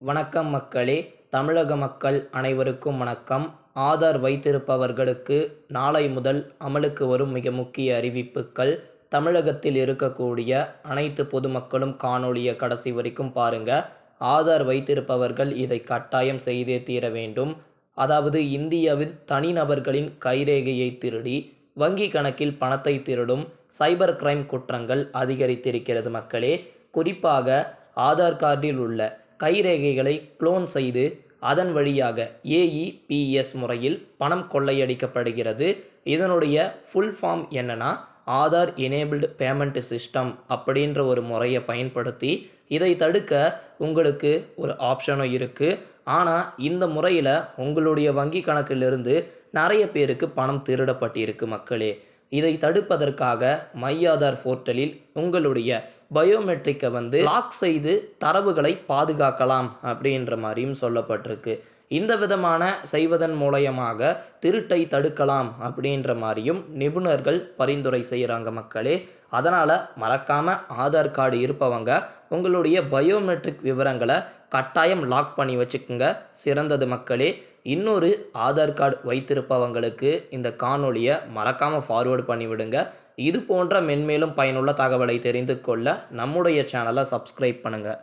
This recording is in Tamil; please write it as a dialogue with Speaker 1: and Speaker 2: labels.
Speaker 1: வணக்கம் மக்களே! தமிழக மக்கள் அனைவருக்கும் வணக்கம். ஆதார் வைத்திருப்பவர்களுக்கு நாளை முதல் அமலுக்கு வரும் மிக முக்கிய அறிவிப்புகள். தமிழகத்தில் இருக்கக்கூடிய அனைத்து பொதுமக்களும் காணொளியை கடைசி வரைக்கும் பாருங்க. ஆதார் வைத்திருப்பவர்கள் இதை கட்டாயம் செய்தே தீர வேண்டும். அதாவது இந்தியாவில் தனிநபர்களின் கைரேகையை திருடி வங்கி கணக்கில் பணத்தை திருடும் சைபர் கிரைம் குற்றங்கள் அதிகரித்திருக்கிறது மக்களே. குறிப்பாக ஆதார் கார்டில் உள்ள கைரேகைகளை குளோன் செய்து அதன் வழியாக ஏஇபிஎஸ் முறையில் பணம் கொள்ளையடிக்கப்படுகிறது. இதனுடைய ஃபுல் ஃபார்ம் என்னன்னா ஆதார் எனேபிள்டு பேமெண்ட் சிஸ்டம் அப்படின்ற ஒரு முறையை பயன்படுத்தி இதை தடுக்க உங்களுக்கு ஒரு ஆப்ஷனும் இருக்குது. ஆனால் இந்த முறையில் உங்களுடைய வங்கி கணக்கிலிருந்து நிறைய பேருக்கு பணம் திருடப்பட்டிருக்கு மக்களே. இதை தடுப்பதற்காக மை ஆதார் போர்ட்டலில் உங்களுடைய பயோமெட்ரிக்கை லாக் செய்து தரவுகளை பாதுகாக்கலாம் அப்படின்ற மாதிரியும் சொல்லப்பட்டிருக்கு. இந்த விதமான செய்வதன் மூலயமாக திருட்டை தடுக்கலாம் அப்படின்ற மாதிரியும் நிபுணர்கள் பரிந்துரை செய்கிறாங்க மக்களே. அதனால் மறக்காமல் ஆதார் கார்டு இருப்பவங்க உங்களுடைய பயோமெட்ரிக் விவரங்களை கட்டாயம் லாக் பண்ணி வச்சுக்கோங்க, சிறந்தது மக்களே. இன்னொரு ஆதார் கார்டு வைத்திருப்பவங்களுக்கு இந்த காணொளியை மறக்காமல் ஃபார்வேர்டு பண்ணிவிடுங்க. இது போன்ற மென்மேலும் பயனுள்ள தகவலை தெரிந்து கொள்ள நம்முடைய சேனலை சப்ஸ்கிரைப் பண்ணுங்கள்.